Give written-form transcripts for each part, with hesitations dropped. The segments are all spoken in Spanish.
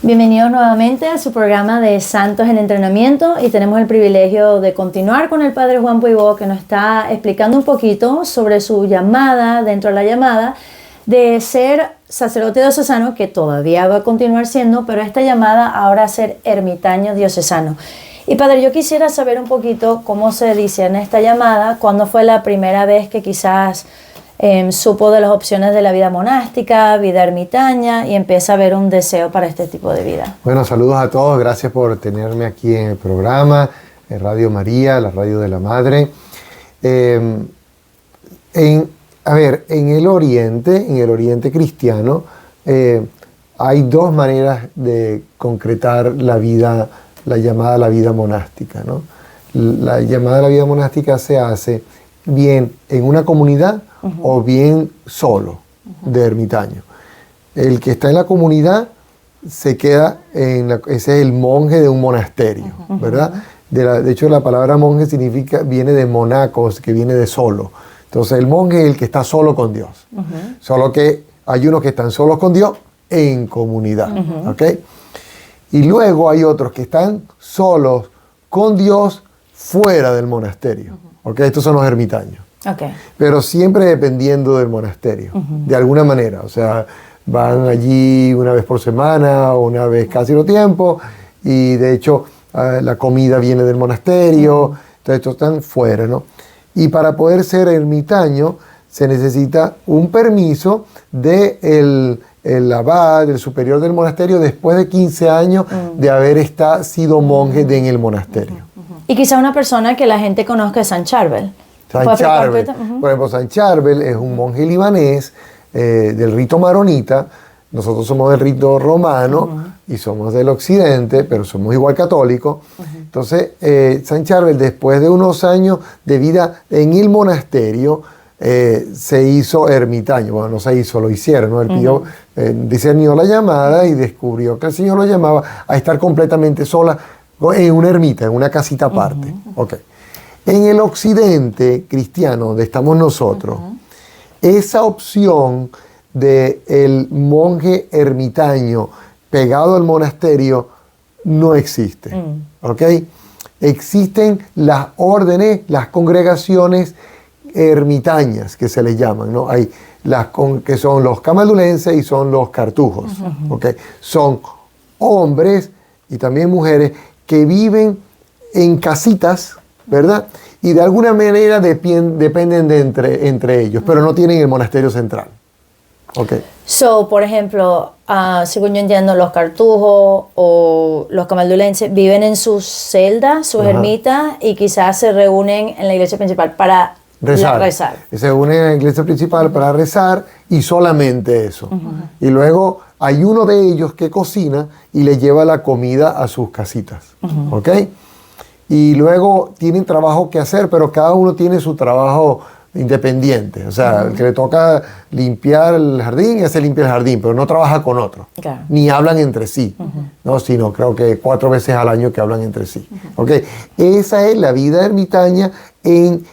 Bienvenidos nuevamente a su programa de Santos en Entrenamiento y tenemos el privilegio de continuar con el Padre Juan Puibó, que nos está explicando un poquito sobre su llamada, dentro de la llamada, de ser sacerdote diocesano, que todavía va a continuar siendo, pero esta llamada ahora a ser ermitaño diocesano. Y Padre, yo quisiera saber un poquito cómo se dice en esta llamada, cuándo fue la primera vez que quizás supo de las opciones de la vida monástica, vida ermitaña, y empieza a ver un deseo para este tipo de vida. Bueno, saludos a todos, gracias por tenerme aquí en el programa, en Radio María, la radio de la Madre. En el Oriente cristiano, hay dos maneras de concretar la llamada a la vida monástica, ¿no? La llamada a la vida monástica se hace bien en una comunidad o bien solo, de ermitaño. El que está en la comunidad se queda ese es el monje de un monasterio, ¿verdad? De hecho, la palabra monje viene de monacos, que viene de solo. Entonces, el monje es el que está solo con Dios. Solo que hay unos que están solos con Dios en comunidad, ¿ok? Y luego hay otros que están solos con Dios fuera del monasterio, ¿ok? Estos son los ermitaños. Okay. Pero siempre dependiendo del monasterio, de alguna manera. O sea, van allí una vez por semana o una vez casi lo tiempo, y de hecho la comida viene del monasterio, entonces estos están fuera, ¿no? Y para poder ser ermitaño se necesita un permiso del abad, del superior del monasterio, después de 15 años de haber sido monje en el monasterio. Y quizá una persona que la gente conozca es San Charbel. San Charbel, por ejemplo, San Charbel es un monje libanés del rito maronita. Nosotros somos del rito romano y somos del occidente, pero somos igual católicos. Entonces, San Charbel, después de unos años de vida en el monasterio, se hizo ermitaño. Bueno, no se hizo, lo hicieron, ¿no? Él pidió, discernió la llamada y descubrió que el Señor lo llamaba a estar completamente sola en una ermita, en una casita aparte. Okay. En el occidente cristiano, donde estamos nosotros, esa opción del monje ermitaño pegado al monasterio no existe. ¿Ok? Existen las órdenes, las congregaciones ermitañas, que se les llaman, ¿no? Hay que son los camaldulenses y son los cartujos. ¿Ok? Son hombres y también mujeres que viven en casitas, ¿verdad? Y de alguna manera dependen de entre ellos, pero no tienen el monasterio central. Okay. So, por ejemplo, según yo entiendo, los cartujos o los camaldulenses viven en sus celdas, sus ermitas, y quizás se reúnen en la iglesia principal para rezar. Se unen en la iglesia principal para rezar y solamente eso. Y luego hay uno de ellos que cocina y le lleva la comida a sus casitas. ¿Ok? Y luego tienen trabajo que hacer, pero cada uno tiene su trabajo independiente. O sea, el que le toca limpiar el jardín, ese limpia el jardín, pero no trabaja con otro. Claro. Ni hablan entre sí, ¿no? Sino creo que 4 veces al año que hablan entre sí. ¿Okay? Esa es la vida ermitaña en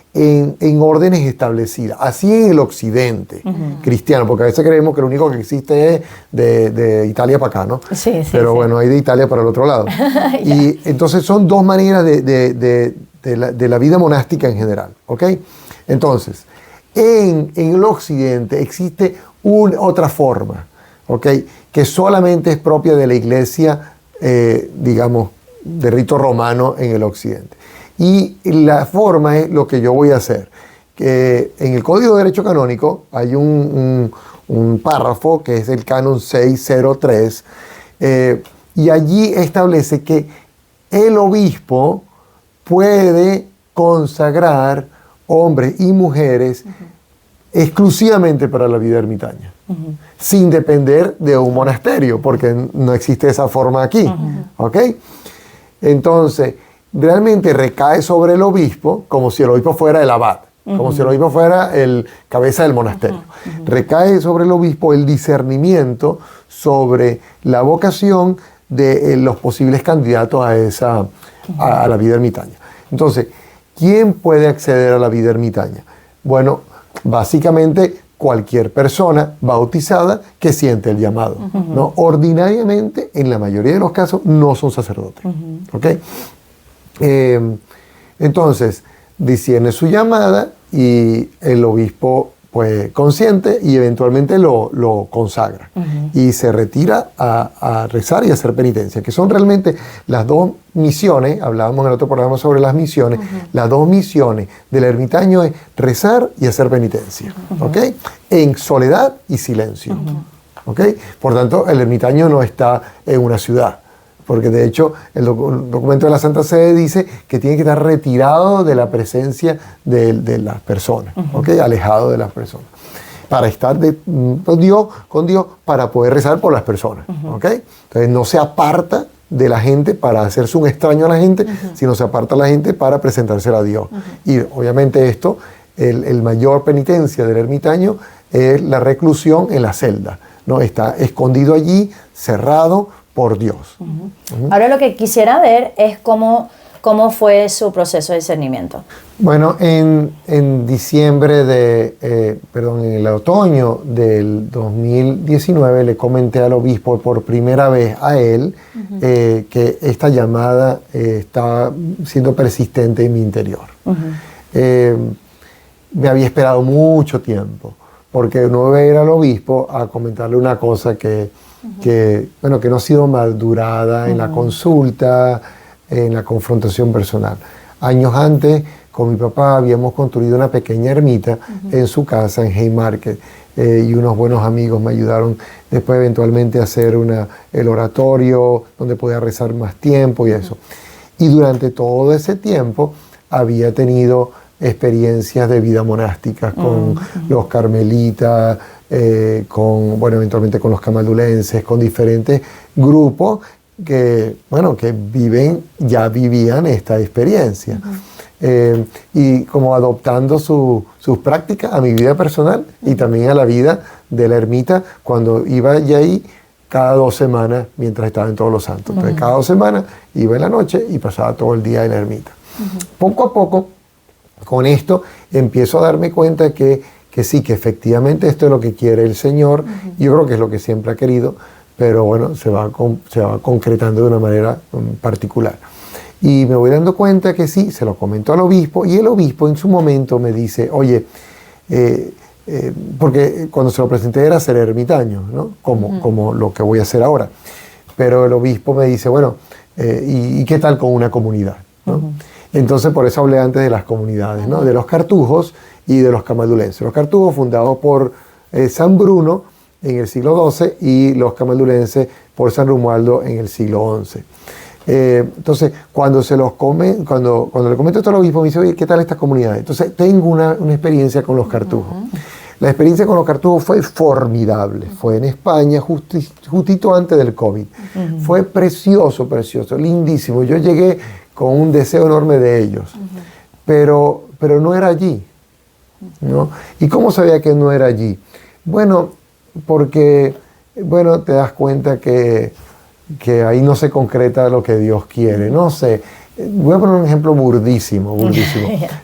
órdenes establecidas. Así en el occidente cristiano, porque a veces creemos que lo único que existe es de Italia para acá, ¿no? Sí, pero bueno, hay de Italia para el otro lado. Y entonces son dos maneras de la vida monástica en general, ¿ok? Entonces, en el occidente existe otra forma, ¿ok? Que solamente es propia de la iglesia, digamos, de rito romano en el occidente. Y la forma es lo que yo voy a hacer. Que en el Código de Derecho Canónico hay un párrafo que es el Canon 603, y allí establece que el obispo puede consagrar hombres y mujeres exclusivamente para la vida ermitaña, sin depender de un monasterio, porque no existe esa forma aquí. ¿Ok? Entonces, realmente recae sobre el obispo como si el obispo fuera el abad, como si el obispo fuera el cabeza del monasterio. Recae sobre el obispo el discernimiento sobre la vocación de los posibles candidatos a la vida ermitaña. Entonces, ¿quién puede acceder a la vida ermitaña? Bueno, básicamente cualquier persona bautizada que siente el llamado, ¿no? Ordinariamente, en la mayoría de los casos, no son sacerdotes. ¿Ok? Entonces, discierne su llamada y el obispo pues consciente y eventualmente lo consagra y se retira a rezar y a hacer penitencia, que son realmente las dos misiones. Hablábamos en el otro programa sobre las misiones. Las dos misiones del ermitaño es rezar y hacer penitencia, ¿ok? En soledad y silencio, ¿ok? Por tanto, el ermitaño no está en una ciudad, porque de hecho el documento de la Santa Sede dice que tiene que estar retirado de la presencia de las personas, ¿okay? Alejado de las personas, para estar con Dios, para poder rezar por las personas. ¿Okay? Entonces no se aparta de la gente para hacerse un extraño a la gente, sino se aparta a la gente para presentársela a Dios. Y obviamente esto, el mayor penitencia del ermitaño es la reclusión en la celda, ¿no? Está escondido allí, cerrado por Dios. Ahora lo que quisiera ver es cómo fue su proceso de discernimiento. Bueno, en diciembre en el otoño del 2019 le comenté al obispo por primera vez a él que esta llamada estaba siendo persistente en mi interior. Me había esperado mucho tiempo, porque no iba a ir al obispo a comentarle una cosa que no ha sido madurada en la consulta, en la confrontación personal. Años antes, con mi papá habíamos construido una pequeña ermita en su casa en Haymarket, y unos buenos amigos me ayudaron después eventualmente a hacer el oratorio donde podía rezar más tiempo y eso. Y durante todo ese tiempo había tenido experiencias de vida monástica con los carmelitas, eventualmente con los camaldulenses, con diferentes grupos que ya vivían esta experiencia. Y como adoptando sus prácticas a mi vida personal y también a la vida de la ermita cuando iba ya ahí cada 2 semanas mientras estaba en Todos los Santos. Entonces cada 2 semanas iba en la noche y pasaba todo el día en la ermita. Poco a poco, con esto, empiezo a darme cuenta que sí, que efectivamente esto es lo que quiere el Señor. Yo creo que es lo que siempre ha querido, pero bueno, se va concretando de una manera particular. Y me voy dando cuenta que sí, se lo comento al obispo, y el obispo en su momento me dice, oye, porque cuando se lo presenté era ser ermitaño, ¿no? Como lo que voy a hacer ahora. Pero el obispo me dice, bueno, ¿y qué tal con una comunidad? ¿No? Entonces, por eso hablé antes de las comunidades, ¿no? De los cartujos y de los camaldulenses. Los cartujos fundados por San Bruno en el siglo XII y los camaldulenses por San Romualdo en el siglo XI. Entonces, cuando le comento esto al obispo, me dice, oye, ¿qué tal estas comunidades? Entonces, tengo una experiencia con los cartujos. La experiencia con los cartujos fue formidable. Fue en España, justito antes del COVID. Fue precioso, lindísimo. Yo llegué con un deseo enorme de ellos. Pero no era allí, ¿no? ¿Y cómo sabía que no era allí? Bueno, porque te das cuenta que ahí no se concreta lo que Dios quiere. No sé, voy a poner un ejemplo burdísimo.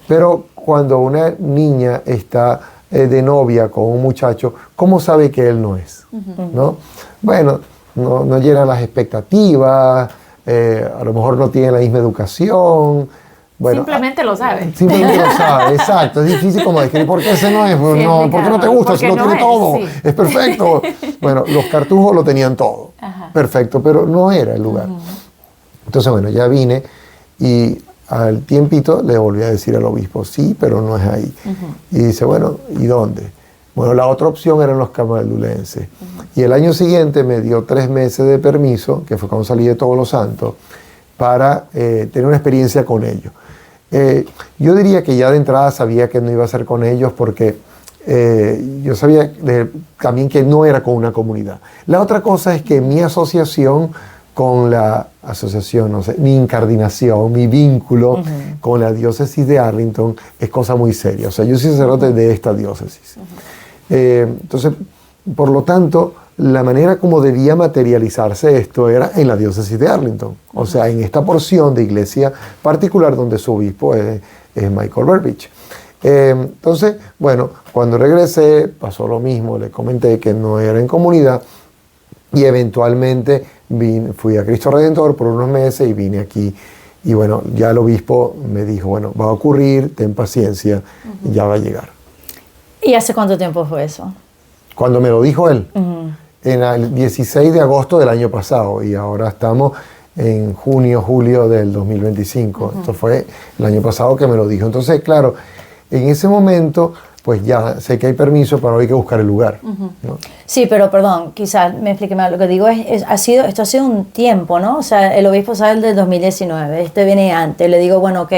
Pero cuando una niña está de novia con un muchacho, ¿cómo sabe que él no es? ¿No? Bueno, no llenan las expectativas, a lo mejor no tienen la misma educación. Bueno, simplemente lo sabe. Simplemente lo sabe, exacto. Es difícil como decir, ¿por qué ese no es? Pues no, ¿por qué no te gusta? Si lo tiene todo, es perfecto. Bueno, los cartujos lo tenían todo. Perfecto, pero no era el lugar. Entonces, bueno, ya vine y al tiempito le volví a decir al obispo, sí, pero no es ahí. Y dice, bueno, ¿y dónde? Bueno, la otra opción eran los camaldulenses. Y el año siguiente me dio 3 meses de permiso, que fue cuando salí de Todos los Santos, para tener una experiencia con ellos. Yo diría que ya de entrada sabía que no iba a ser con ellos porque yo sabía también que no era con una comunidad. La otra cosa es que mi asociación con la asociación, no sé, mi incardinación, mi vínculo con la diócesis de Arlington es cosa muy seria. O sea, yo soy sacerdote de esta diócesis. Entonces, por lo tanto, la manera como debía materializarse esto era en la diócesis de Arlington. O sea, en esta porción de iglesia particular donde su obispo es Michael Burbidge. Entonces, bueno, cuando regresé pasó lo mismo, le comenté que no era en comunidad y eventualmente fui a Cristo Redentor por unos meses y vine aquí. Y bueno, ya el obispo me dijo, bueno, va a ocurrir, ten paciencia, ya va a llegar. ¿Y hace cuánto tiempo fue eso? Cuando me lo dijo él, en el 16 de agosto del año pasado, y ahora estamos en junio, julio del 2025. Esto fue el año pasado que me lo dijo. Entonces, claro, en ese momento, pues ya sé que hay permiso, pero hay que buscar el lugar, ¿no? Sí, pero perdón, quizás me explique mal. Lo que digo es esto ha sido un tiempo, ¿no? O sea, el obispo sale del 2019, este viene antes. Le digo, bueno, ok,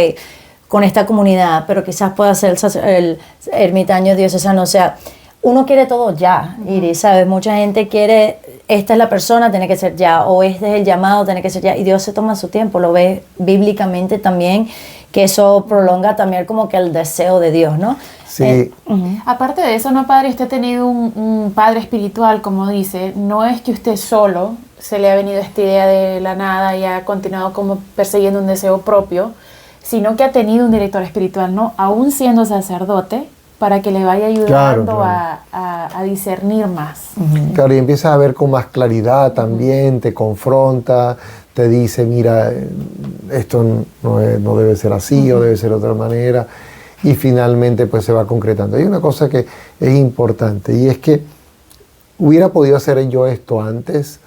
con esta comunidad, pero quizás pueda ser el ermitaño diocesano. O sea, uno quiere todo ya, Iris, ¿sabes? Mucha gente quiere, esta es la persona, tiene que ser ya, o este es el llamado, tiene que ser ya. Y Dios se toma su tiempo, lo ve bíblicamente también, que eso prolonga también como que el deseo de Dios, ¿no? Sí. Aparte de eso, ¿no, padre? Usted ha tenido un padre espiritual, como dice. No es que usted solo se le ha venido esta idea de la nada y ha continuado como persiguiendo un deseo propio, sino que ha tenido un director espiritual, ¿no? Aún siendo sacerdote, para que le vaya ayudando a discernir más. Claro, y empiezas a ver con más claridad también, te confronta, te dice, mira, esto no debe ser así o debe ser de otra manera, y finalmente pues se va concretando. Hay una cosa que es importante, y es que hubiera podido hacer yo esto antes.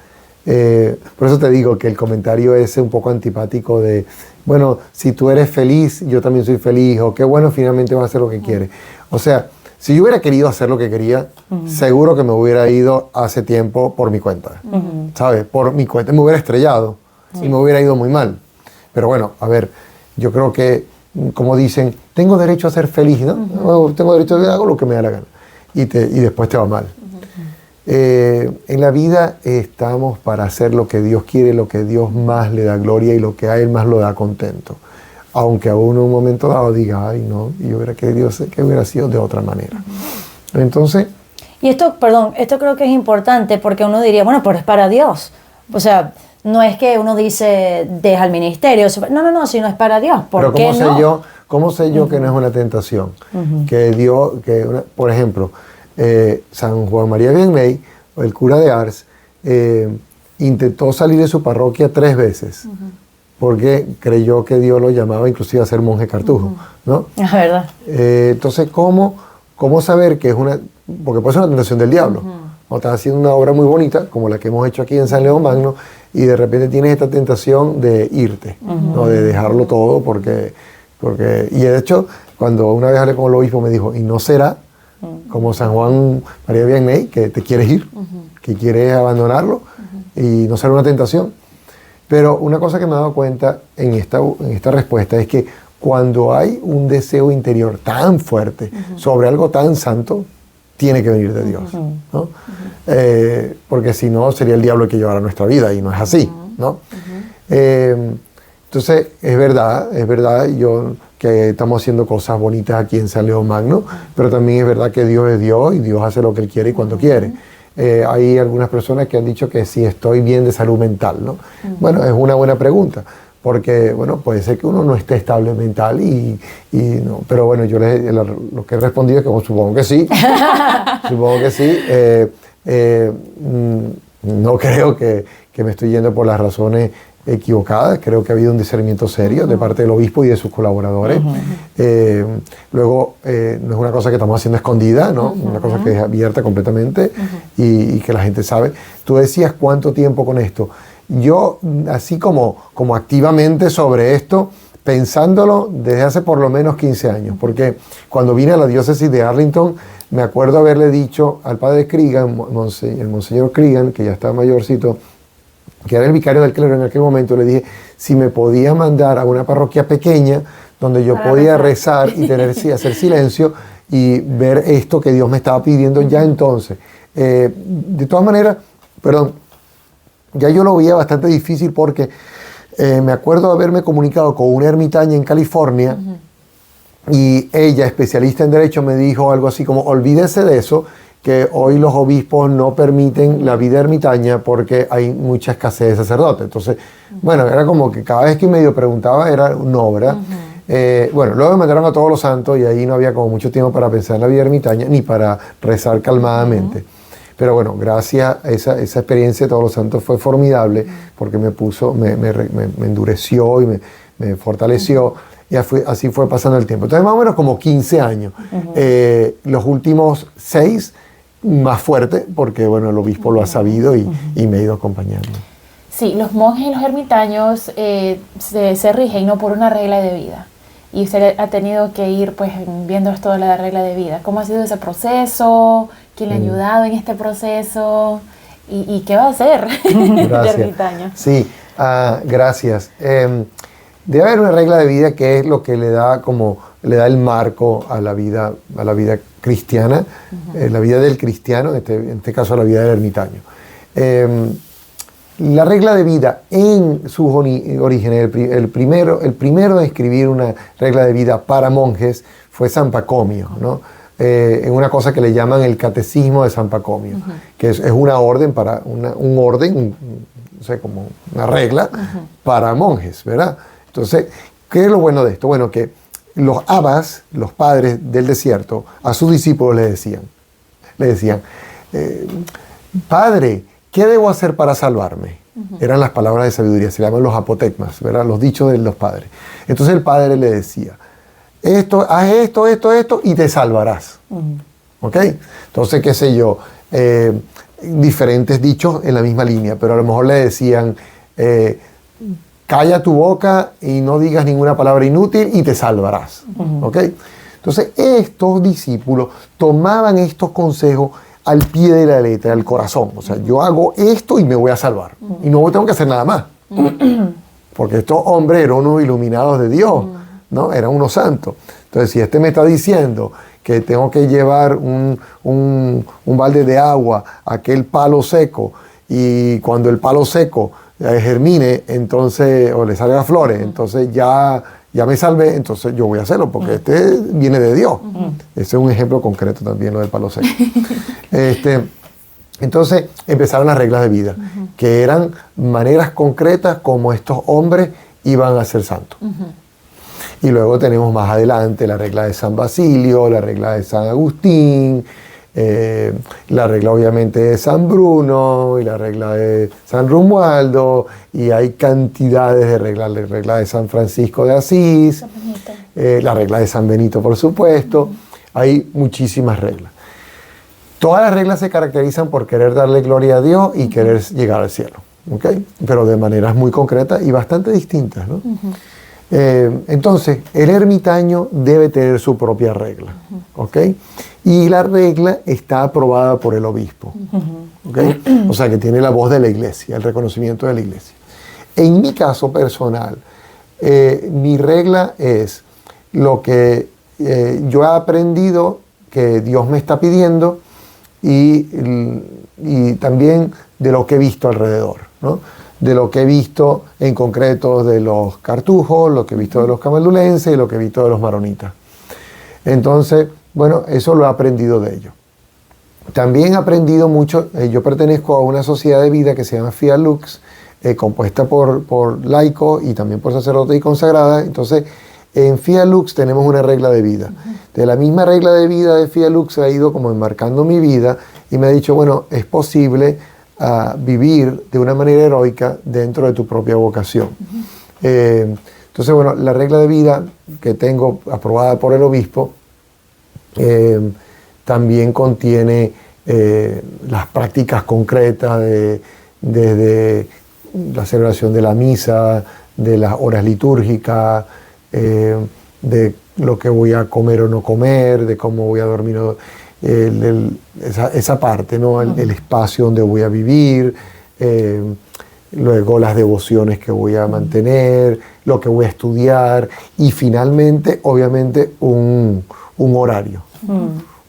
Por eso te digo que el comentario es un poco antipático de, bueno, si tú eres feliz, yo también soy feliz, o qué bueno, finalmente vas a hacer lo que quieres. O sea, si yo hubiera querido hacer lo que quería, seguro que me hubiera ido hace tiempo por mi cuenta, ¿sabes? Por mi cuenta, me hubiera estrellado y me hubiera ido muy mal. Pero bueno, a ver, yo creo que, como dicen, tengo derecho a ser feliz, ¿no? Tengo derecho a hacer lo que me da la gana. Y después te va mal. En la vida estamos para hacer lo que Dios quiere, lo que Dios más le da gloria y lo que a Él más lo da contento. Aunque a uno en un momento dado diga, ay no, yo hubiera querido que hubiera sido de otra manera. Entonces... Y esto, perdón, esto creo que es importante porque uno diría, bueno, pero es para Dios. O sea, no es que uno dice, deja el ministerio. No, sino es para Dios. ¿Por qué no? ¿Cómo sé yo que no es una tentación? Por ejemplo, San Juan María Vianney, el cura de Ars, intentó salir de su parroquia 3 veces. Porque creyó que Dios lo llamaba inclusive a ser monje cartujo, ¿no? Es verdad. Entonces, ¿cómo saber que es una... Porque puede ser una tentación del diablo. O estás haciendo una obra muy bonita, como la que hemos hecho aquí en San León Magno, y de repente tienes esta tentación de irte, ¿no? De dejarlo todo, porque... Y de hecho, cuando una vez hablé con el obispo, me dijo, y no será como San Juan María Vianney, que te quieres ir, que quieres abandonarlo, y no será una tentación. Pero una cosa que me he dado cuenta en esta respuesta es que cuando hay un deseo interior tan fuerte sobre algo tan santo, tiene que venir de Dios, ¿no? Porque si no, sería el diablo el que llevara nuestra vida, y no es así, ¿no? Entonces, es verdad que estamos haciendo cosas bonitas aquí en San León Magno, pero también es verdad que Dios es Dios y Dios hace lo que Él quiere y cuando quiere. Hay algunas personas que han dicho que si estoy bien de salud mental, ¿no? Bueno, es una buena pregunta, porque, bueno, puede ser que uno no esté estable mental y no, pero bueno, yo lo que he respondido es que bueno, supongo que sí, supongo que sí. No creo que me estoy yendo por las razones equivocadas, creo que ha habido un discernimiento serio de parte del obispo y de sus colaboradores. Luego, no es una cosa que estamos haciendo escondida, ¿no? Una cosa que es abierta completamente y que la gente sabe. Tú decías, ¿cuánto tiempo con esto? Yo, así como activamente sobre esto, pensándolo desde hace por lo menos 15 años, porque cuando vine a la diócesis de Arlington, me acuerdo haberle dicho al padre Cregan, el monseñor Cregan, que ya está mayorcito, que era el vicario del clero en aquel momento, le dije si me podía mandar a una parroquia pequeña donde yo podía rezar y hacer silencio y ver esto que Dios me estaba pidiendo ya entonces. De todas maneras, ya yo lo veía bastante difícil porque me acuerdo haberme comunicado con una ermitaña en California y ella, especialista en derecho, me dijo algo así como, olvídese de eso, que hoy los obispos no permiten la vida ermitaña porque hay mucha escasez de sacerdotes. Entonces, bueno, era como que cada vez que medio preguntaba era no, ¿verdad? Bueno, luego me mandaron a Todos los Santos y ahí no había como mucho tiempo para pensar en la vida ermitaña ni para rezar calmadamente. Pero bueno, gracias a esa experiencia de Todos los Santos fue formidable porque me endureció y me fortaleció. Y así fue pasando el tiempo. Entonces, más o menos como 15 años. Los últimos 6, más fuerte, porque bueno, el obispo lo ha sabido y me ha ido acompañando. Sí, los monjes y los ermitaños se rigen, ¿no?, por una regla de vida. Y usted ha tenido que ir pues viendo esto de la regla de vida. ¿Cómo ha sido ese proceso? ¿Quién le ha ayudado en este proceso? ¿Y qué va a hacer de ermitaño? Sí, gracias. Debe haber una regla de vida que es lo que le da el marco a la vida cristiana, la vida del cristiano, en este caso la vida del ermitaño. La regla de vida en sus orígenes, el primero en escribir una regla de vida para monjes fue San Pacomio, ¿no? En una cosa que le llaman el Catecismo de San Pacomio, que es una orden un orden, no sé, como una regla para monjes, ¿verdad? Entonces, ¿qué es lo bueno de esto? Bueno, que los abas, los padres del desierto, a sus discípulos le decían, Padre, ¿qué debo hacer para salvarme? Eran las palabras de sabiduría, se llaman los apotegmas, ¿verdad? Los dichos de los padres. Entonces el padre le decía, haz esto y te salvarás. ¿Ok? Entonces, qué sé yo, diferentes dichos en la misma línea, pero a lo mejor le decían, calla tu boca y no digas ninguna palabra inútil y te salvarás. ¿Ok? Entonces, estos discípulos tomaban estos consejos al pie de la letra, al corazón. O sea, yo hago esto y me voy a salvar. Y no tengo que hacer nada más. Porque estos hombres eran unos iluminados de Dios, ¿no? Eran unos santos. Entonces, si este me está diciendo que tengo que llevar un balde de agua a aquel palo seco, y cuando el palo seco germine, entonces, o le salgan flores, entonces ya me salvé, entonces yo voy a hacerlo, porque este viene de Dios. Ese es un ejemplo concreto también, lo del palo seco. Entonces empezaron las reglas de vida, que eran maneras concretas como estos hombres iban a ser santos. Y luego tenemos más adelante la regla de San Basilio, la regla de San Agustín, la regla obviamente de San Bruno y la regla de San Romualdo, y hay cantidades de reglas, la regla de San Francisco de Asís, la regla de San Benito, por supuesto. Hay muchísimas reglas. Todas las reglas se caracterizan por querer darle gloria a Dios y querer llegar al cielo, ¿okay? Pero de maneras muy concretas y bastante distintas, ¿no? Entonces, el ermitaño debe tener su propia regla, ¿ok? Y la regla está aprobada por el obispo, ¿ok? O sea, que tiene la voz de la iglesia, el reconocimiento de la iglesia. En mi caso personal, mi regla es lo que yo he aprendido que Dios me está pidiendo y también de lo que he visto alrededor, ¿no? De lo que he visto en concreto de los cartujos, lo que he visto de los camaldulenses y lo que he visto de los maronitas. Entonces, bueno, eso lo he aprendido de ellos. También he aprendido mucho, yo pertenezco a una sociedad de vida que se llama Fiat Lux, compuesta por laicos y también por sacerdotes y consagradas. Entonces, en Fiat Lux tenemos una regla de vida. De la misma regla de vida de Fiat Lux ha ido como enmarcando mi vida y me ha dicho, bueno, es posible vivir de una manera heroica dentro de tu propia vocación. Entonces, bueno, la regla de vida que tengo aprobada por el obispo también contiene las prácticas concretas desde la celebración de la misa, de las horas litúrgicas, de lo que voy a comer o no comer, de cómo voy a dormir, esa parte, ¿no? El espacio donde voy a vivir, luego las devociones que voy a mantener, lo que voy a estudiar y finalmente, obviamente, un horario.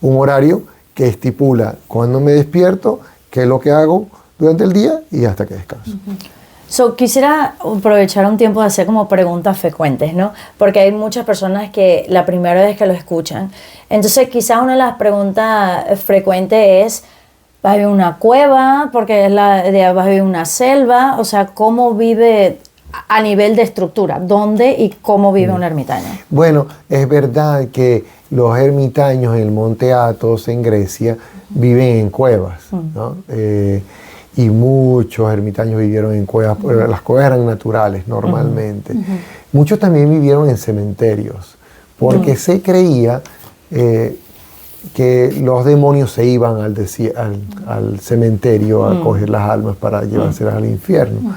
Un horario que estipula cuándo me despierto, qué es lo que hago durante el día y hasta que descanso. Quisiera aprovechar un tiempo de hacer como preguntas frecuentes, ¿no? Porque hay muchas personas que la primera vez que lo escuchan. Entonces, quizás una de las preguntas frecuentes es, ¿vas a vivir en una cueva? Porque vas a vivir en una selva. O sea, ¿cómo vive a nivel de estructura, ¿dónde y cómo vive un ermitaño? Bueno, es verdad que los ermitaños en el Monte Athos, en Grecia, viven en cuevas, ¿no? Y muchos ermitaños vivieron en cuevas, pero las cuevas eran naturales normalmente. Muchos también vivieron en cementerios, porque se creía que los demonios se iban al cementerio a coger las almas para llevárselas al infierno.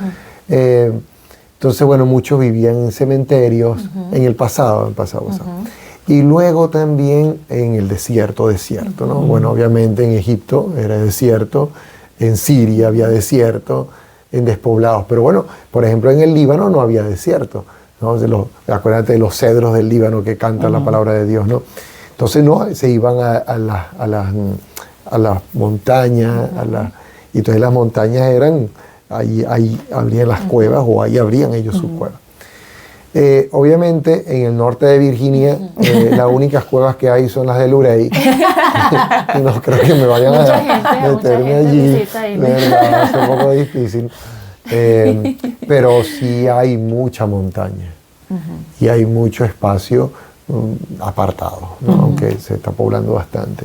Entonces, bueno, muchos vivían en cementerios en el pasado. Y luego también en el desierto, ¿no? Bueno, obviamente en Egipto era desierto, en Siria había desierto, en despoblados. Pero bueno, por ejemplo, en el Líbano no había desierto, ¿no? Acuérdate de los cedros del Líbano que cantan la palabra de Dios, ¿no? Entonces, no, se iban a las montañas, y entonces las montañas eran, ahí abrían las cuevas, o ahí abrían ellos sus cuevas. Obviamente, en el norte de Virginia, las únicas cuevas que hay son las de Luray. Y no creo que me vayan a meterme allí. De verdad, es un poco difícil. Pero sí hay mucha montaña. Y hay mucho espacio apartado, ¿no? Aunque se está poblando bastante.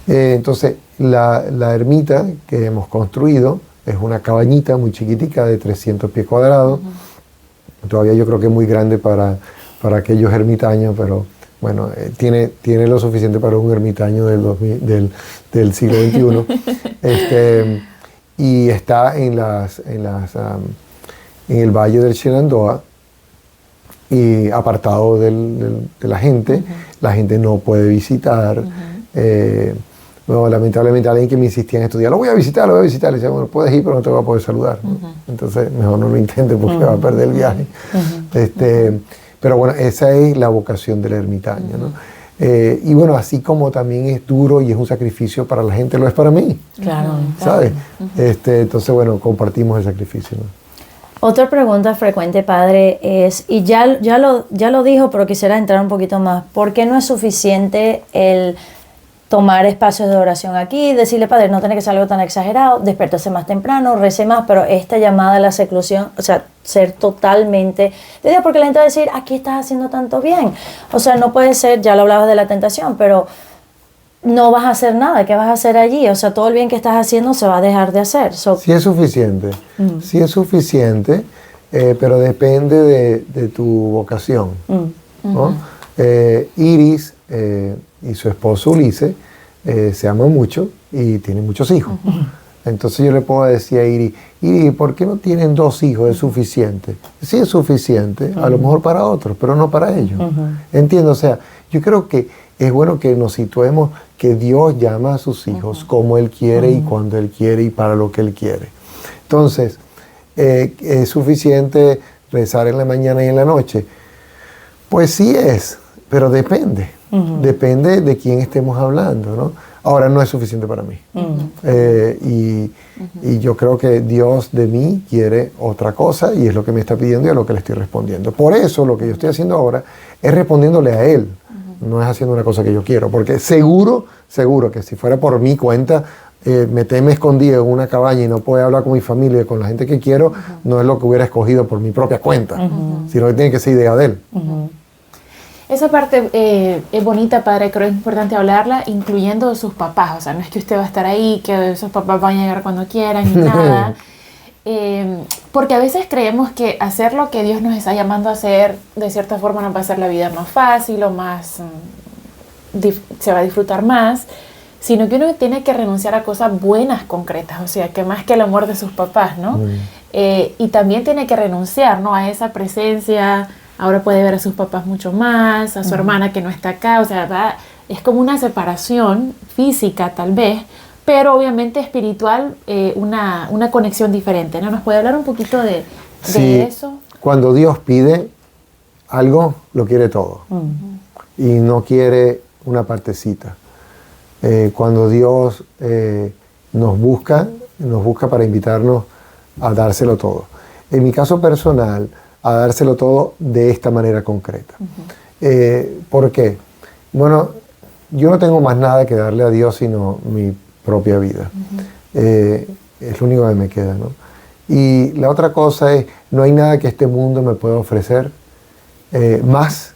Entonces, la ermita que hemos construido es una cabañita muy chiquitica de 300 pies cuadrados. Todavía yo creo que es muy grande para aquellos ermitaños, pero bueno, tiene lo suficiente para un ermitaño del siglo XXI. Y está en el valle del Shenandoah, y apartado de la gente. La gente no puede visitar. Bueno, lamentablemente alguien que me insistía en estudiar, lo voy a visitar. Le decía, bueno, puedes ir, pero no te voy a poder saludar, ¿no? Entonces, mejor no lo intentes porque va a perder el viaje. Pero bueno, esa es la vocación del ermitaño, ¿no? Y bueno, así como también es duro y es un sacrificio para la gente, lo es para mí. Claro. ¿Sabes? Entonces, bueno, compartimos el sacrificio, ¿no? Otra pregunta frecuente, padre, es, y ya lo dijo, pero quisiera entrar un poquito más, ¿por qué no es suficiente el tomar espacios de oración aquí, decirle, padre, no tiene que ser algo tan exagerado, despiértese más temprano, rece más, pero esta llamada a la seclusión, o sea, ser totalmente de Dios, porque la gente va a decir, aquí estás haciendo tanto bien, o sea, no puede ser, ya lo hablabas de la tentación, pero no vas a hacer nada, ¿qué vas a hacer allí? O sea, todo el bien que estás haciendo se va a dejar de hacer. Sí es suficiente, sí es suficiente, pero depende de tu vocación, ¿no? Iris y su esposo Ulises se aman mucho y tienen muchos hijos. Entonces yo le puedo decir a Iris, ¿por qué no tienen 2 hijos? ¿Es suficiente? Sí es suficiente, a lo mejor para otros, pero no para ellos. Entiendo, o sea, yo creo que es bueno que nos situemos que Dios llama a sus hijos como Él quiere y cuando Él quiere y para lo que Él quiere. Entonces, ¿es suficiente rezar en la mañana y en la noche? Pues sí es, pero depende. Depende de quién estemos hablando, ¿no? Ahora, no es suficiente para mí. Y yo creo que Dios de mí quiere otra cosa y es lo que me está pidiendo y a lo que le estoy respondiendo. Por eso, lo que yo estoy haciendo ahora es respondiéndole a Él. No es haciendo una cosa que yo quiero, porque seguro que si fuera por mi cuenta, meterme escondido en una cabaña y no poder hablar con mi familia y con la gente que quiero, no es lo que hubiera escogido por mi propia cuenta, sino que tiene que ser idea de Él. Esa parte es bonita, padre, creo que es importante hablarla, incluyendo sus papás. O sea, no es que usted va a estar ahí, que sus papás van a llegar cuando quieran, ni nada. Porque a veces creemos que hacer lo que Dios nos está llamando a hacer, de cierta forma nos va a hacer la vida más fácil o más, se va a disfrutar más, sino que uno tiene que renunciar a cosas buenas, concretas, o sea, que más que el amor de sus papás, ¿no? Y también tiene que renunciar, ¿no?, a esa presencia. Ahora puede ver a sus papás mucho más, a su hermana que no está acá, o sea, es como una separación física tal vez, pero obviamente espiritual, una conexión diferente, ¿no? ¿Nos puede hablar un poquito de eso? Cuando Dios pide algo, lo quiere todo. Y no quiere una partecita. Cuando Dios nos busca para invitarnos a dárselo todo. En mi caso personal, a dárselo todo de esta manera concreta. ¿Por qué? Bueno, yo no tengo más nada que darle a Dios sino mi propia vida. Es lo único que me queda, ¿no? Y la otra cosa es, no hay nada que este mundo me pueda ofrecer más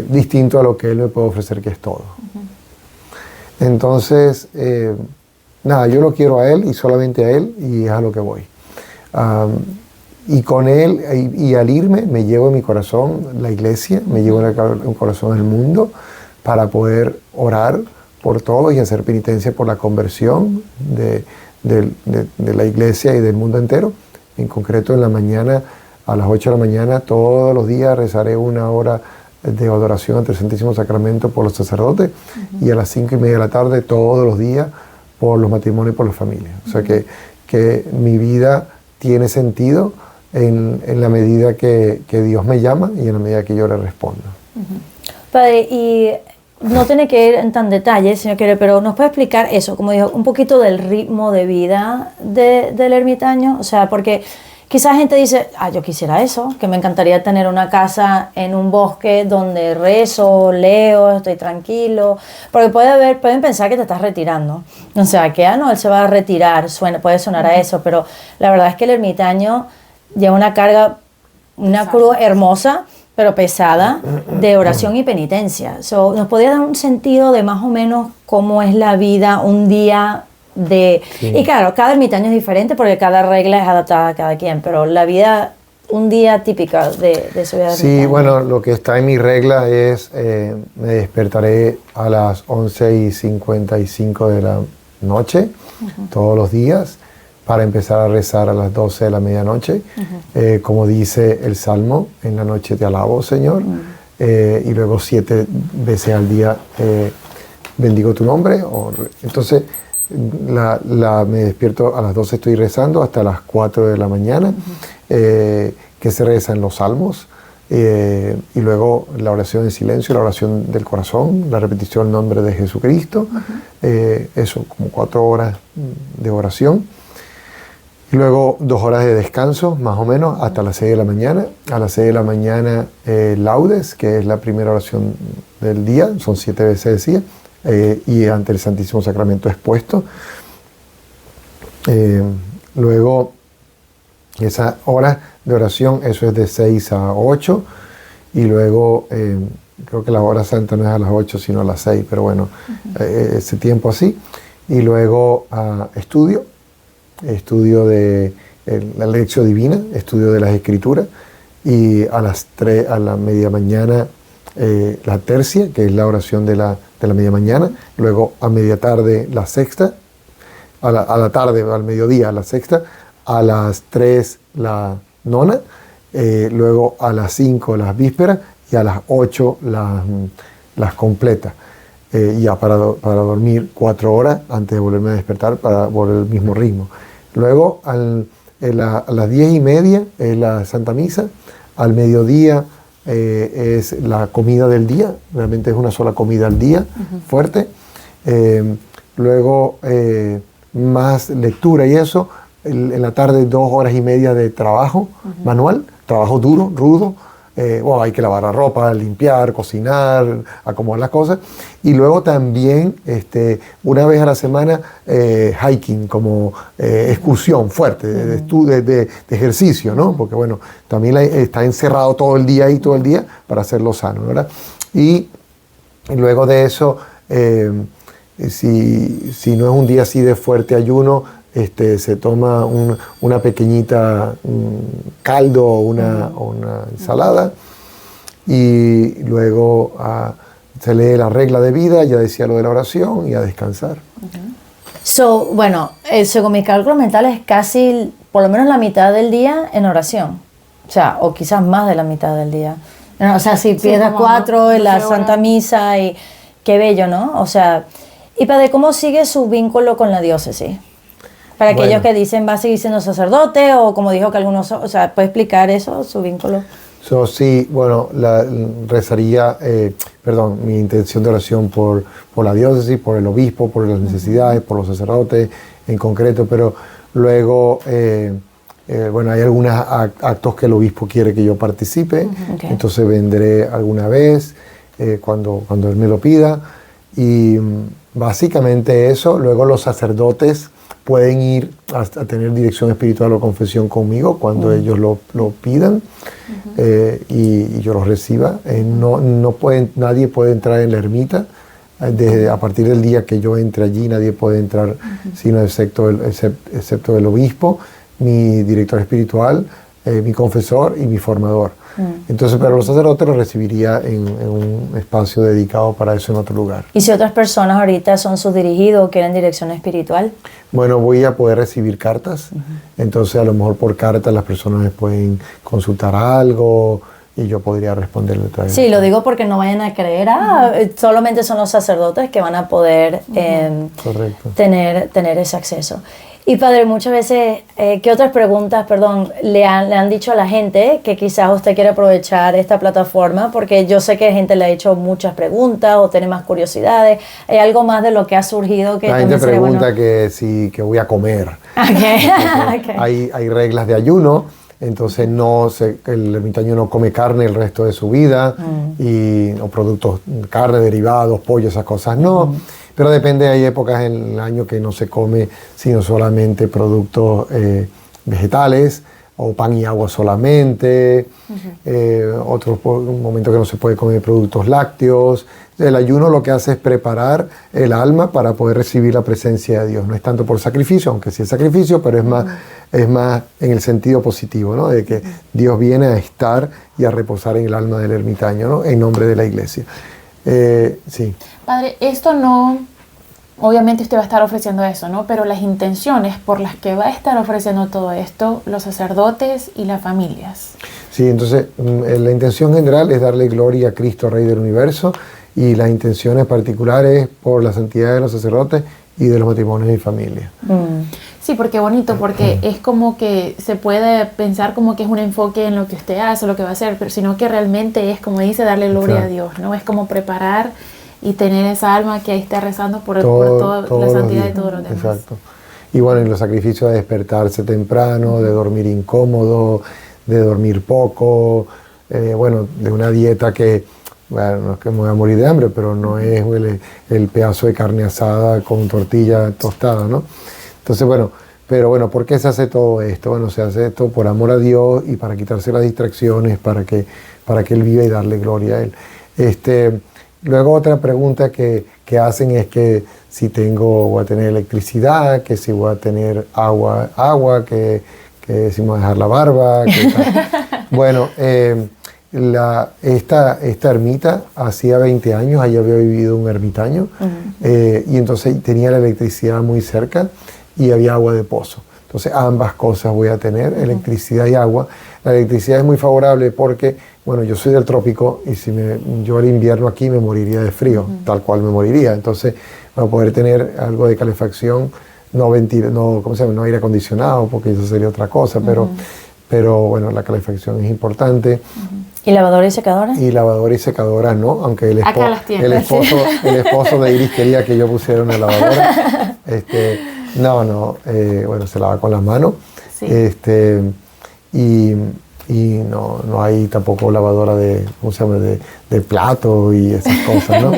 distinto a lo que Él me puede ofrecer, que es todo. Entonces, nada, yo lo quiero a Él y solamente a Él, y es a lo que voy. Y con Él, y al irme, me llevo en mi corazón la iglesia, me llevo en el corazón el mundo, para poder orar por todos y hacer penitencia por la conversión de la iglesia y del mundo entero. En concreto, en la mañana, a las 8 de la mañana, todos los días rezaré 1 hora de adoración ante el Santísimo Sacramento por los sacerdotes, y a las 5:30 de la tarde, todos los días, por los matrimonios y por las familias. O sea que mi vida tiene sentido en la medida que Dios me llama y en la medida que yo le respondo. Padre, y no tiene que ir en tan detalle, si no quiere, pero ¿nos puede explicar eso, como dijo, un poquito del ritmo de vida del ermitaño? O sea, porque quizás gente dice, yo quisiera eso, que me encantaría tener una casa en un bosque donde rezo, leo, estoy tranquilo, porque pueden pensar que te estás retirando. O sea, que no, él se va a retirar, puede sonar a eso, pero la verdad es que el ermitaño lleva una carga, una cruz hermosa, pero pesada, de oración y penitencia. ¿Nos podría dar un sentido de más o menos cómo es la vida un día de...? Sí. Y claro, cada ermitaño es diferente porque cada regla es adaptada a cada quien, pero la vida, un día típica de su vida de ermitaño. Sí, bueno, lo que está en mi regla es, me despertaré a las 11:55 de la noche, todos los días, para empezar a rezar a las 12 de la medianoche, como dice el Salmo, en la noche te alabo, Señor, y luego 7 veces al día bendigo tu nombre. Entonces, me despierto a las 12, estoy rezando hasta las 4 de la mañana, que se rezan los salmos, y luego la oración en silencio, la oración del corazón, la repetición del nombre de Jesucristo, eso, como 4 horas de oración. Y luego 2 horas de descanso, más o menos, hasta las 6 de la mañana. A las 6 de la mañana, laudes, que es la primera oración del día, son 7 veces, decía, y ante el Santísimo Sacramento expuesto. Luego, esa hora de oración, eso es de 6 a 8, y luego, creo que la hora santa no es a las 8, sino a las 6, pero bueno, ese tiempo así. Y luego, estudio de la lección divina, estudio de las Escrituras, y a las 3, a la media mañana, la tercia, que es la oración de la media mañana, luego a media tarde la sexta, a la tarde, al mediodía la sexta, a las 3 la nona, luego a las 5 las vísperas, y a las 8 las completas. Ya para dormir 4 horas antes de volverme a despertar, para volver al mismo ritmo. Luego a las 10:30 es la Santa Misa, al mediodía es la comida del día, realmente es una sola comida al día, fuerte. Luego más lectura y eso, en la tarde 2 horas y media de trabajo manual, trabajo duro, rudo. Hay que lavar la ropa, limpiar, cocinar, acomodar las cosas. Y luego también, una vez a la semana, hiking, como excursión fuerte, de ejercicio, ¿no? Porque bueno, también está encerrado todo el día para hacerlo sano, ¿verdad? Y luego de eso, si no es un día así de fuerte ayuno, se toma una pequeñita caldo o una ensalada, y luego se lee la regla de vida, ya decía lo de la oración, y a descansar. Bueno, según mis cálculos mentales, casi por lo menos la mitad del día en oración, o sea, o quizás más de la mitad del día. O sea, si piensas 4 en la Santa Misa, y qué bello, ¿no? O sea, y padre, ¿cómo sigue su vínculo con la diócesis? Para aquellos que dicen, va a seguir siendo sacerdote, o como dijo que algunos, o sea, ¿puede explicar eso, su vínculo? Sí, bueno, rezaría, mi intención de oración por la diócesis, por el obispo, por las necesidades, por los sacerdotes en concreto, pero luego, hay algunos actos que el obispo quiere que yo participe, entonces vendré alguna vez, cuando él me lo pida, y básicamente eso. Luego los sacerdotes pueden ir a tener dirección espiritual o confesión conmigo cuando ellos lo pidan y yo los reciba. Nadie puede entrar en la ermita. A partir del día que yo entre allí, nadie puede entrar sino excepto el obispo, mi director espiritual, mi confesor y mi formador. Entonces, pero los sacerdotes los recibiría en un espacio dedicado para eso en otro lugar. ¿Y si otras personas ahorita son sus dirigidos o quieren dirección espiritual? Bueno, voy a poder recibir cartas. Entonces, a lo mejor por carta las personas me pueden consultar algo y yo podría responderle otra vez. Sí, lo digo porque no vayan a creer, solamente son los sacerdotes que van a poder tener ese acceso. Y padre, muchas veces, ¿qué otras preguntas, le han dicho a la gente que quizás usted quiere aprovechar esta plataforma? Porque yo sé que gente le ha hecho muchas preguntas o tiene más curiosidades. ¿Hay algo más de lo que ha surgido que la gente pregunta que voy a comer. Okay. Hay reglas de ayuno, entonces el ermitaño no come carne el resto de su vida o productos, carne, derivados, pollo, esas cosas no. Pero depende, hay épocas en el año que no se come sino solamente productos vegetales o pan y agua solamente, otros un momento que no se puede comer productos lácteos. El ayuno lo que hace es preparar el alma para poder recibir la presencia de Dios. No es tanto por sacrificio, aunque sí es sacrificio, pero es más en el sentido positivo, ¿no? De que Dios viene a estar y a reposar en el alma del ermitaño, ¿no? En nombre de la iglesia. Sí. Padre, esto no, obviamente usted va a estar ofreciendo eso, ¿no? Pero las intenciones por las que va a estar ofreciendo todo esto, los sacerdotes y las familias. Sí, entonces la intención general es darle gloria a Cristo, Rey del Universo, y las intenciones particulares por la santidad de los sacerdotes y de los matrimonios y familias. Sí, porque bonito, porque es como que se puede pensar como que es un enfoque en lo que usted hace, lo que va a hacer, pero sino que realmente es, como dice, darle gloria a Dios, ¿no? Es como preparar y tener esa alma que ahí está rezando por toda la santidad de todos los demás. Exacto. Y bueno, en los sacrificios de despertarse temprano, de dormir incómodo, de dormir poco, de una dieta que, bueno, no es que me voy a morir de hambre, pero no es el pedazo de carne asada con tortilla tostada, ¿no? Entonces, ¿por qué se hace todo esto? Bueno, se hace esto por amor a Dios y para quitarse las distracciones, para que Él viva y darle gloria a Él. Luego otra pregunta que hacen es que si voy a tener electricidad, que si voy a tener agua, que si me voy a dejar la barba. Bueno, esta ermita hacía 20 años, allí había vivido un ermitaño, y entonces tenía la electricidad muy cerca y había agua de pozo. Entonces ambas cosas voy a tener, electricidad y agua. La electricidad es muy favorable porque, yo soy del trópico y si yo el invierno aquí me moriría de frío, tal cual me moriría. Entonces voy a poder tener algo de calefacción, no aire acondicionado, porque eso sería otra cosa, pero la calefacción es importante. ¿Y lavadora y secadora? Y lavadora y secadora no, aunque el esposo de Iris quería que yo pusiera una lavadora. Se lava con las manos. Sí. Y no hay tampoco lavadora de plato y esas cosas, ¿no?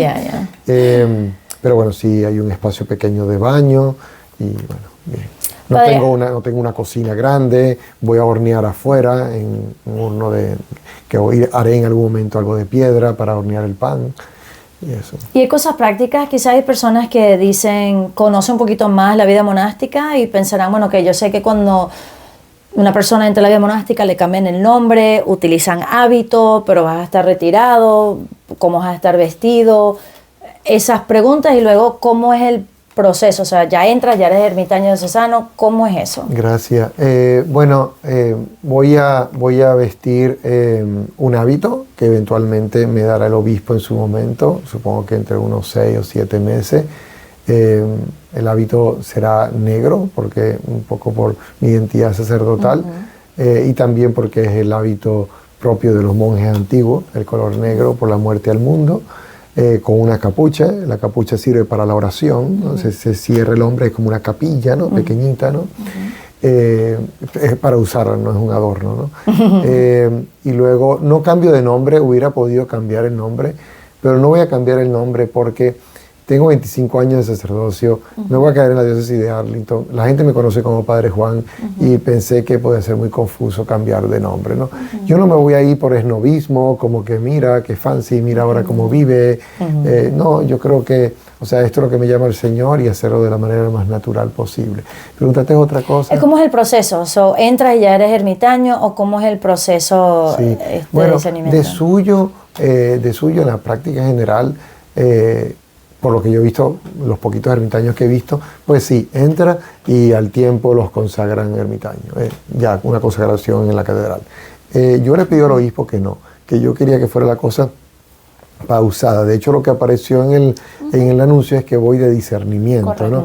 Pero sí hay un espacio pequeño de baño y bien. No tengo una cocina grande, voy a hornear afuera en un horno que haré en algún momento algo de piedra para hornear el pan. Y eso. Y hay cosas prácticas, quizás hay personas que conocen un poquito más la vida monástica y pensarán, que yo sé que cuando una persona entra a la vida monástica le cambian el nombre, utilizan hábito, pero vas a estar retirado, cómo vas a estar vestido, esas preguntas y luego cómo es el proceso, o sea, ya entras, ya eres ermitaño diocesano, ¿cómo es eso? Gracias. Voy a vestir un hábito que eventualmente me dará el obispo en su momento, supongo que entre unos 6 o 7 meses. El hábito será negro, porque un poco por mi identidad sacerdotal, y también porque es el hábito propio de los monjes antiguos, el color negro por la muerte al mundo. Con una capucha, la capucha sirve para la oración, ¿no? Se cierra el hombre, es como una capilla, ¿no? Pequeñita, ¿no? Es para usarla, no es un adorno, ¿no? Y luego, no cambio de nombre, hubiera podido cambiar el nombre, pero no voy a cambiar el nombre porque tengo 25 años de sacerdocio, me voy a quedar en la diócesis de Arlington. La gente me conoce como Padre Juan y pensé que podía ser muy confuso cambiar de nombre, ¿no? Yo no me voy a ir por esnovismo, como que mira, qué fancy, mira ahora cómo vive. No, yo creo que, o sea, esto es lo que me llama el Señor y hacerlo de la manera más natural posible. Pregúntate otra cosa. ¿Cómo es el proceso? ¿Entras y ya eres ermitaño o cómo es el proceso sí. de discernimiento? De suyo en la práctica general, por lo que yo he visto, los poquitos ermitaños que he visto, pues sí, entra y al tiempo los consagran ermitaños, ya una consagración en la catedral. Yo le pedí al obispo que no, que yo quería que fuera la cosa pausada. De hecho, lo que apareció en el anuncio es que voy de discernimiento, correcto, ¿no?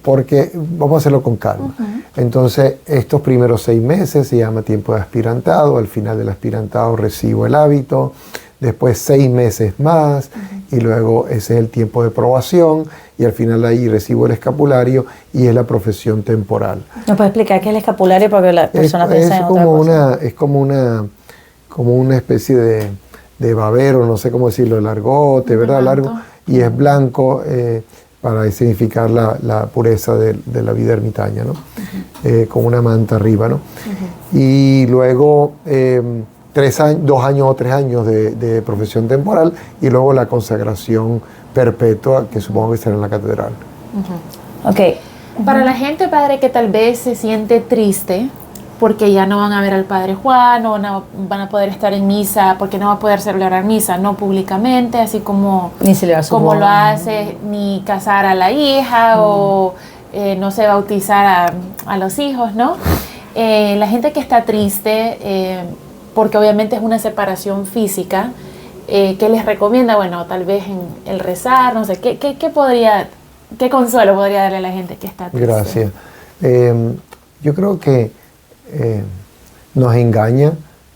Porque vamos a hacerlo con calma. Entonces, estos primeros 6 meses se llama tiempo de aspirantado, al final del aspirantado recibo el hábito, después 6 meses más, y luego ese es el tiempo de probación, y al final ahí recibo el escapulario, y es la profesión temporal. ¿Nos puede explicar qué es el escapulario? Porque la persona piensa en otra cosa. Es como una especie de babero, no sé cómo decirlo, de largote, ¿verdad? Largo, y es blanco, para significar la pureza de la vida ermitaña, ¿no? Con una manta arriba, ¿no? Y luego 2 años o 3 años de profesión temporal, y luego la consagración perpetua, que supongo que será en la catedral. Ok. Para la gente, padre, que tal vez se siente triste porque ya no van a ver al Padre Juan, o no van a poder estar en misa, porque no va a poder celebrar misa, no públicamente, así como, como lo hace, ni casar a la hija, o no sé, bautizar a los hijos, ¿no? La gente que está triste, porque obviamente es una separación física, ¿qué les recomienda? Bueno, tal vez en el rezar, no sé, ¿qué consuelo podría darle a la gente que está triste? Gracias. Yo creo que nos engaña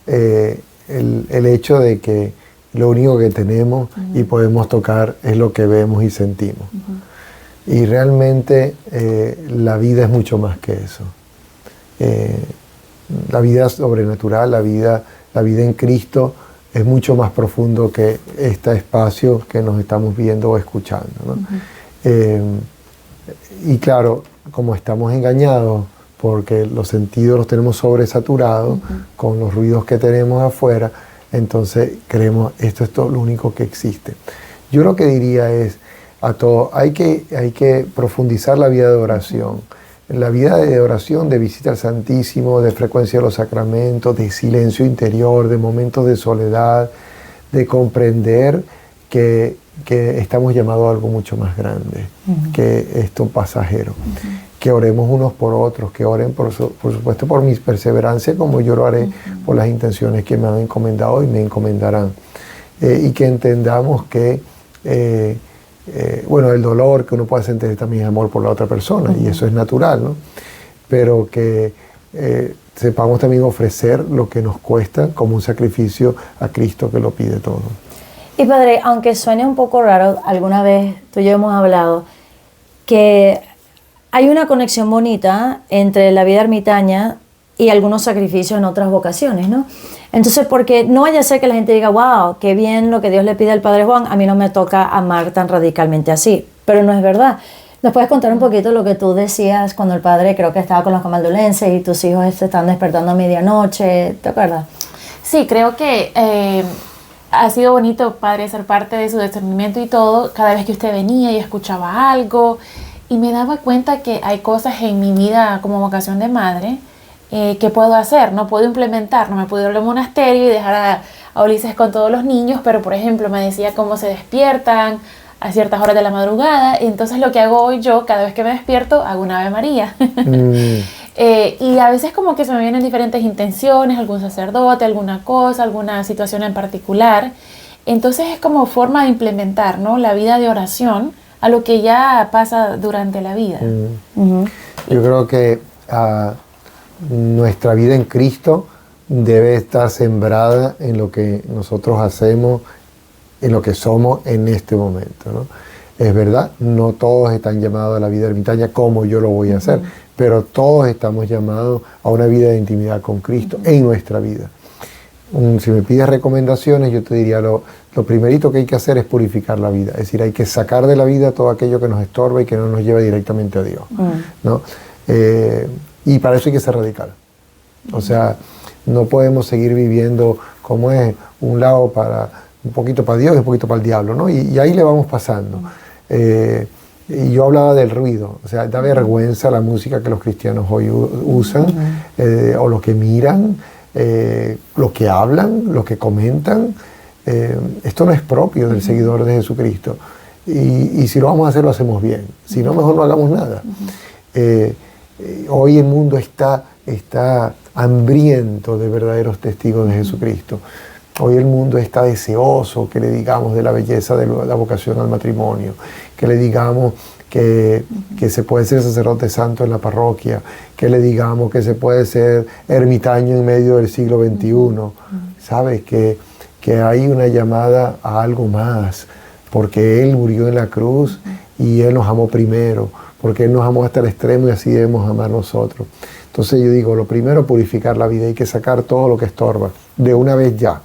el hecho de que lo único que tenemos y podemos tocar es lo que vemos y sentimos. Y realmente la vida es mucho más que eso. La vida sobrenatural, la vida en Cristo es mucho más profundo que este espacio que nos estamos viendo o escuchando, ¿no? Y claro, como estamos engañados, porque los sentidos los tenemos sobresaturados con los ruidos que tenemos afuera, entonces creemos esto es todo lo único que existe. Yo lo que diría es a todos, hay que profundizar la vida de oración, la vida de oración, de visita al Santísimo, de frecuencia de los sacramentos, de silencio interior, de momentos de soledad, de comprender que estamos llamados a algo mucho más grande que esto pasajero. Que oremos unos por otros, que oren por supuesto por mi perseverancia, como yo lo haré por las intenciones que me han encomendado y me encomendarán. Y que entendamos que, bueno, el dolor que uno puede sentir también es amor por la otra persona, y eso es natural, ¿no? Pero que sepamos también ofrecer lo que nos cuesta como un sacrificio a Cristo, que lo pide todo. Y padre, aunque suene un poco raro, alguna vez tú y yo hemos hablado que hay una conexión bonita entre la vida ermitaña y algunos sacrificios en otras vocaciones, ¿no? Entonces, porque no vaya a ser que la gente diga, wow, qué bien lo que Dios le pide al Padre Juan, a mí no me toca amar tan radicalmente así, pero no es verdad. ¿Nos puedes contar un poquito lo que tú decías cuando el padre creo que estaba con los camaldulenses y tus hijos se están despertando a medianoche? ¿Te acuerdas? Sí, creo que ha sido bonito, padre, ser parte de su discernimiento y todo, cada vez que usted venía y escuchaba algo, y me daba cuenta que hay cosas en mi vida como vocación de madre que puedo hacer, no puedo implementar, no me puedo ir al monasterio y dejar a Ulises con todos los niños, pero por ejemplo me decía cómo se despiertan a ciertas horas de la madrugada, y entonces lo que hago hoy yo, cada vez que me despierto, hago una Ave María. Y a veces como que se me vienen diferentes intenciones, algún sacerdote, alguna cosa, alguna situación en particular, entonces es como forma de implementar, ¿no?, la vida de oración a lo que ya pasa durante la vida. Yo creo que nuestra vida en Cristo debe estar sembrada en lo que nosotros hacemos, en lo que somos en este momento, ¿no? Es verdad, no todos están llamados a la vida ermitaña como yo lo voy a hacer, pero todos estamos llamados a una vida de intimidad con Cristo en nuestra vida. si me pides recomendaciones, yo te diría lo primerito que hay que hacer es purificar la vida. Es decir, hay que sacar de la vida todo aquello que nos estorba y que no nos lleva directamente a Dios, ¿no? Y para eso hay que ser radical. O sea, no podemos seguir viviendo como es, un lado un poquito para Dios y un poquito para el diablo, ¿no? Y ahí le vamos pasando. Y yo hablaba del ruido, o sea, da vergüenza la música que los cristianos hoy usan, o lo que miran, lo que hablan, lo que comentan. Esto no es propio del seguidor de Jesucristo. Y si lo vamos a hacer, lo hacemos bien. Si no, mejor no hagamos nada. Hoy el mundo está hambriento de verdaderos testigos de Jesucristo. Hoy el mundo está deseoso que le digamos de la belleza de la vocación al matrimonio, que le digamos que se puede ser sacerdote santo en la parroquia, que le digamos que se puede ser ermitaño en medio del siglo XXI. ¿Sabes? Que hay una llamada a algo más, porque Él murió en la cruz y Él nos amó primero, porque Él nos amó hasta el extremo y así debemos amar nosotros. Entonces yo digo, lo primero, purificar la vida, hay que sacar todo lo que estorba, de una vez ya.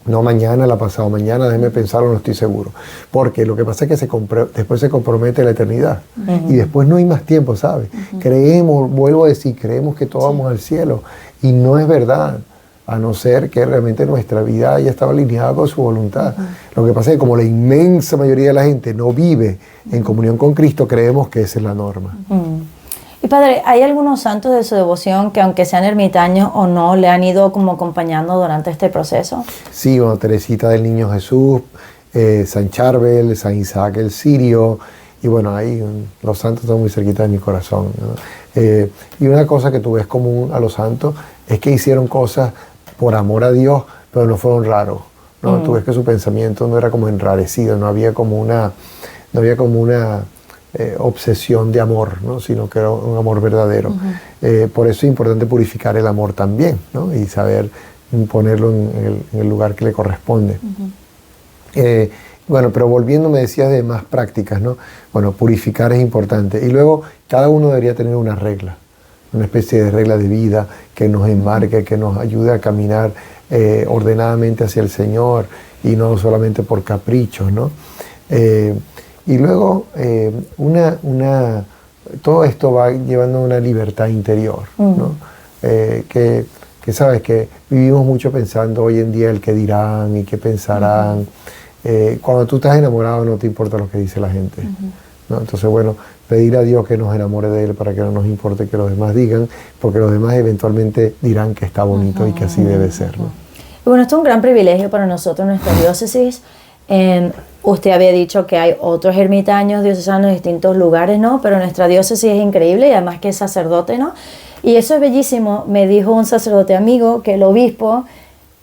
No mañana, la pasado mañana, déjeme pensarlo, no estoy seguro. Porque lo que pasa es que después se compromete la eternidad. Y después no hay más tiempo, ¿sabes? Creemos, vuelvo a decir, creemos que todos vamos al cielo. Y no es verdad, a no ser que realmente nuestra vida haya estado alineada con su voluntad. Lo que pasa es que como la inmensa mayoría de la gente no vive en comunión con Cristo, creemos que esa es la norma. Y padre, ¿hay algunos santos de su devoción que aunque sean ermitaños o no, le han ido como acompañando durante este proceso? Sí, bueno, Teresita del Niño Jesús, San Charbel, San Isaac el Sirio, y bueno, ahí los santos están muy cerquita de mi corazón, ¿no? Y una cosa que tú ves común a los santos es que hicieron cosas por amor a Dios, pero no fueron raros, ¿no? Tú ves que su pensamiento no era como enrarecido, no había como una obsesión de amor, ¿no? Sino que era un amor verdadero. Por eso es importante purificar el amor también, ¿no? Y saber ponerlo en el lugar que le corresponde. Bueno, pero volviendo, me decías de más prácticas, ¿no? Bueno, purificar es importante. Y luego, cada uno debería tener una regla, una especie de regla de vida que nos enmarque, que nos ayude a caminar ordenadamente hacia el Señor y no solamente por caprichos, ¿no? Y luego, todo esto va llevando a una libertad interior, ¿no? Que sabes que vivimos mucho pensando hoy en día el qué dirán y qué pensarán. Cuando tú estás enamorado no te importa lo que dice la gente, ¿no? Entonces, bueno, pedir a Dios que nos enamore de Él para que no nos importe que los demás digan, porque los demás eventualmente dirán que está bonito y que así debe ser, ¿no? Y bueno, esto es un gran privilegio para nosotros en nuestra diócesis. Usted había dicho que hay otros ermitaños diocesanos en distintos lugares, ¿no? Pero nuestra diócesis es increíble y además que es sacerdote, ¿no? Y eso es bellísimo. Me dijo un sacerdote amigo que el obispo,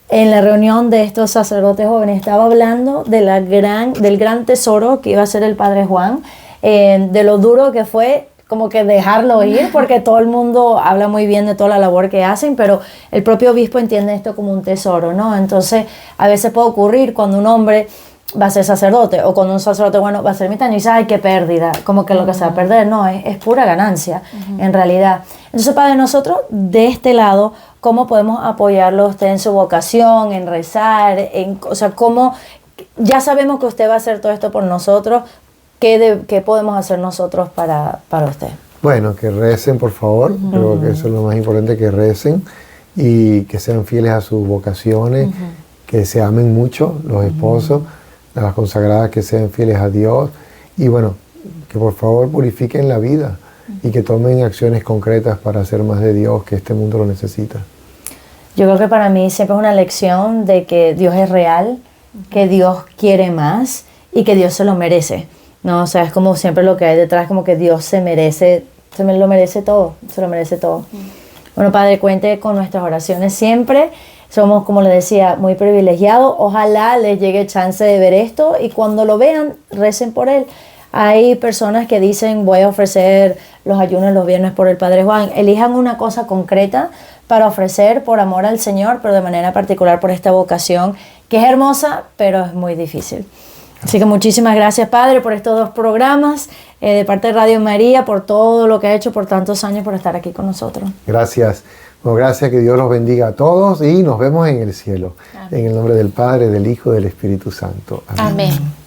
en la reunión de estos sacerdotes jóvenes, estaba hablando de del gran tesoro que iba a ser el Padre Juan, de lo duro que fue como que dejarlo ir, porque todo el mundo habla muy bien de toda la labor que hacen, pero el propio obispo entiende esto como un tesoro, ¿no? Entonces, a veces puede ocurrir cuando un hombre va a ser sacerdote, o cuando un sacerdote, bueno, va a ser ermitaño y dice, ¡ay, qué pérdida! Como que lo que se va a perder, no, es pura ganancia, en realidad. Entonces, Padre, nosotros, de este lado, ¿cómo podemos apoyarlo a usted en su vocación, en rezar, o sea, cómo, ya sabemos que usted va a hacer todo esto por nosotros, ¿qué podemos hacer nosotros para usted? Bueno, que recen, por favor, creo que eso es lo más importante, que recen y que sean fieles a sus vocaciones, que se amen mucho los esposos, las consagradas que sean fieles a Dios y bueno, que por favor purifiquen la vida y que tomen acciones concretas para hacer más de Dios, que este mundo lo necesita. Yo creo que para mí siempre es una lección de que Dios es real, que Dios quiere más y que Dios se lo merece, ¿no? O sea, es como siempre lo que hay detrás, como que Dios lo merece todo, se lo merece todo. Bueno, Padre, cuente con nuestras oraciones siempre. Somos, como les decía, muy privilegiados. Ojalá les llegue chance de ver esto y cuando lo vean, recen por él. Hay personas que dicen, voy a ofrecer los ayunos los viernes por el Padre Juan. Elijan una cosa concreta para ofrecer por amor al Señor, pero de manera particular por esta vocación, que es hermosa, pero es muy difícil. Así que muchísimas gracias, Padre, por estos 2 programas, de parte de Radio María, por todo lo que ha hecho por tantos años, por estar aquí con nosotros. Gracias. Bueno, gracias, que Dios los bendiga a todos y nos vemos en el cielo. Amén. En el nombre del Padre, del Hijo y del Espíritu Santo. Amén. Amén.